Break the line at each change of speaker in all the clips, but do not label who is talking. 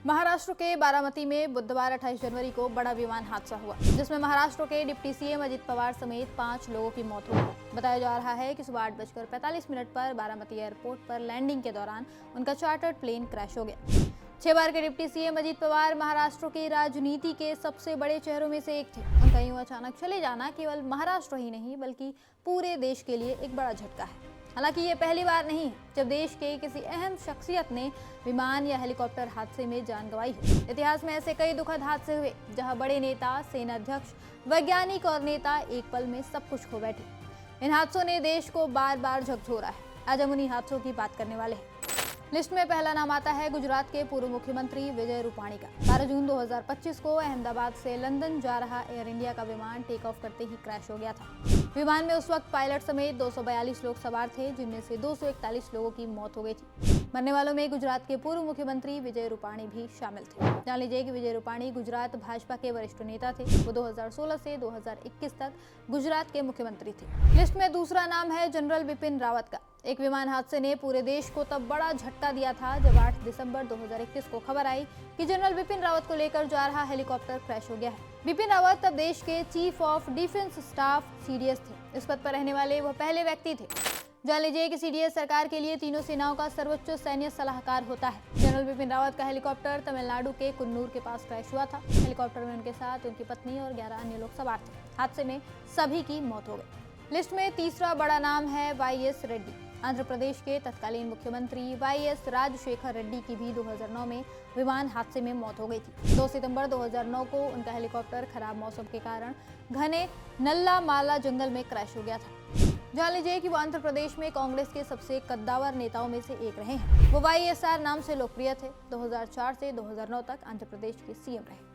महाराष्ट्र के बारामती में बुधवार 28 जनवरी को बड़ा विमान हादसा हुआ, जिसमें महाराष्ट्र के डिप्टी सीएम अजित पवार समेत 5 लोगों की मौत हो गई। बताया जा रहा है कि सुबह 8:45 पर बारामती एयरपोर्ट पर लैंडिंग के दौरान उनका चार्टर्ड प्लेन क्रैश हो गया। 6 बार के डिप्टी सीएम अजित पवार महाराष्ट्र की राजनीति के सबसे बड़े चेहरों में से एक थे। उनका यूं अचानक चले जाना केवल महाराष्ट्र ही नहीं बल्कि पूरे देश के लिए एक बड़ा झटका है। हालांकि ये पहली बार नहीं है जब देश के किसी अहम शख्सियत ने विमान या हेलीकॉप्टर हादसे में जान गंवाई है। इतिहास में ऐसे कई दुखद हादसे हुए जहां बड़े नेता, सेना अध्यक्ष, वैज्ञानिक और नेता एक पल में सब कुछ खो बैठे। इन हादसों ने देश को बार बार झकझोरा है। आज हम उन्हीं हादसों की बात करने वाले हैं। लिस्ट में पहला नाम आता है गुजरात के पूर्व मुख्यमंत्री विजय रूपाणी का। 12 जून 2025 को अहमदाबाद से लंदन जा रहा एयर इंडिया का विमान टेक ऑफ करते ही क्रैश हो गया था। विमान में उस वक्त पायलट समेत 242 लोग सवार थे, जिनमें से 241 लोगों की मौत हो गई थी। मरने वालों में गुजरात के पूर्व मुख्यमंत्री विजय रूपाणी भी शामिल थे। जान लीजिए कि विजय रूपाणी गुजरात भाजपा के वरिष्ठ नेता थे। वो 2016 से 2021 तक गुजरात के मुख्यमंत्री थे। लिस्ट में दूसरा नाम है जनरल बिपिन रावत का। एक विमान हादसे ने पूरे देश को तब बड़ा झटका दिया था जब 8 दिसंबर 2021 को खबर आई कि जनरल बिपिन रावत को लेकर जा रहा हेलीकॉप्टर क्रैश हो गया है। बिपिन रावत तब देश के chief of defence staff CDS थे। इस पद पर रहने वाले वह पहले व्यक्ति थे। जान लीजिए कि सीडीएस सरकार के लिए तीनों सेनाओं का सर्वोच्च सैन्य सलाहकार होता है। जनरल बिपिन रावत का हेलीकॉप्टर तमिलनाडु के कुन्नूर के पास क्रैश हुआ था। हेलीकॉप्टर में उनके साथ उनकी पत्नी और 11 अन्य लोग सवार थे। हादसे में सभी की मौत हो गई। लिस्ट में तीसरा बड़ा नाम है वाईएस रेड्डी। आंध्र प्रदेश के तत्कालीन मुख्यमंत्री वाईएस राजशेखर रेड्डी की भी 2009 में विमान हादसे में मौत हो गई थी। 2 सितंबर 2009 को उनका हेलीकॉप्टर खराब मौसम के कारण घने नल्लामाला जंगल में क्रैश हो गया था। जान लीजिए कि वो आंध्र प्रदेश में कांग्रेस के सबसे कद्दावर नेताओं में से एक रहे हैं। वो वाईएसआर नाम से लोकप्रिय थे। 2004 से 2009 तक आंध्र प्रदेश के सीएम रहे।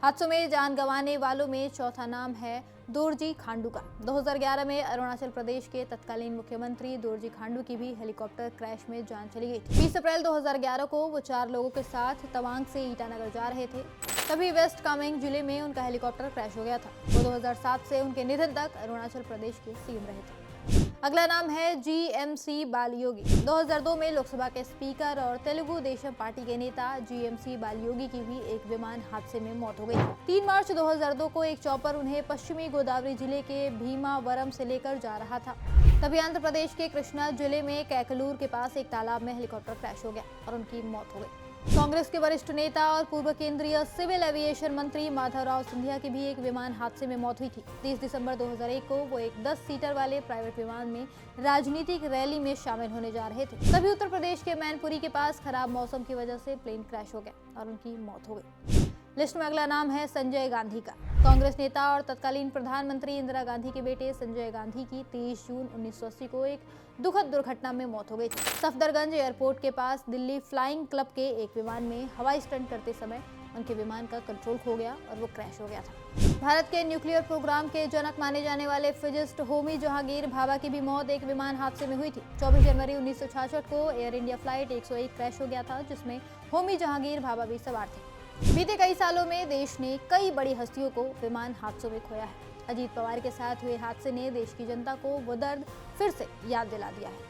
हादसों में जान गंवाने वालों में चौथा नाम है दोरजी खांडू का। 2011 में अरुणाचल प्रदेश के तत्कालीन मुख्यमंत्री दोरजी खांडू की भी हेलीकॉप्टर क्रैश में जान चली गई थी। 20 अप्रैल 2011 को वो 4 लोगों के साथ तवांग से ईटानगर जा रहे थे। तभी वेस्ट कामेंग जिले में उनका हेलीकॉप्टर क्रैश हो गया था। वो 2007 से उनके निधन तक अरुणाचल प्रदेश के सीएम रहे थे। अगला नाम है जीएमसी बालयोगी। 2002 में लोकसभा के स्पीकर और तेलुगु देशम पार्टी के नेता जीएमसी बालयोगी की भी एक विमान हादसे में मौत हो गई। 3 मार्च 2002 को एक चॉपर उन्हें पश्चिमी गोदावरी जिले के भीमावरम से लेकर जा रहा था। तभी आंध्र प्रदेश के कृष्णा जिले में कैकलूर के पास एक तालाब में हेलीकॉप्टर क्रैश हो गया और उनकी मौत हो गई। कांग्रेस के वरिष्ठ नेता और पूर्व केंद्रीय सिविल एविएशन मंत्री माधवराव सिंधिया की भी एक विमान हादसे में मौत हुई थी। 30 दिसंबर 2001 को वो एक 10 सीटर वाले प्राइवेट विमान में राजनीतिक रैली में शामिल होने जा रहे थे। तभी उत्तर प्रदेश के मैनपुरी के पास खराब मौसम की वजह से प्लेन क्रैश हो गया और उनकी मौत हो गई। लिस्ट में अगला नाम है संजय गांधी का। कांग्रेस नेता और तत्कालीन प्रधानमंत्री इंदिरा गांधी के बेटे संजय गांधी की 23 जून 1980 को एक दुखद दुर्घटना में मौत हो गई थी। सफदरगंज एयरपोर्ट के पास दिल्ली फ्लाइंग क्लब के एक विमान में हवाई स्टंट करते समय उनके विमान का कंट्रोल खो गया और वो क्रैश हो गया था। भारत के न्यूक्लियर प्रोग्राम के जनक माने जाने वाले फिजिस्ट होमी जहांगीर भाभा की भी मौत एक विमान हादसे में हुई थी। 24 जनवरी 1966 को एयर इंडिया फ्लाइट 101 क्रैश हो गया था, जिसमें होमी जहांगीर भाभा भी सवार थे। बीते कई सालों में देश ने कई बड़ी हस्तियों को विमान हादसों में खोया है। अजीत पवार के साथ हुए हादसे ने देश की जनता को वो दर्द फिर से याद दिला दिया है।